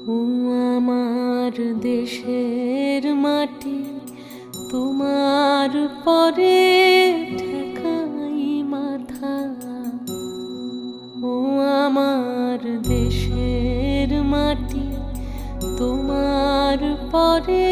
ও আমার দেশের মাটি, তোমার পরে ঠেকাই মাথা। ও আমার দেশের মাটি, তোমার পরে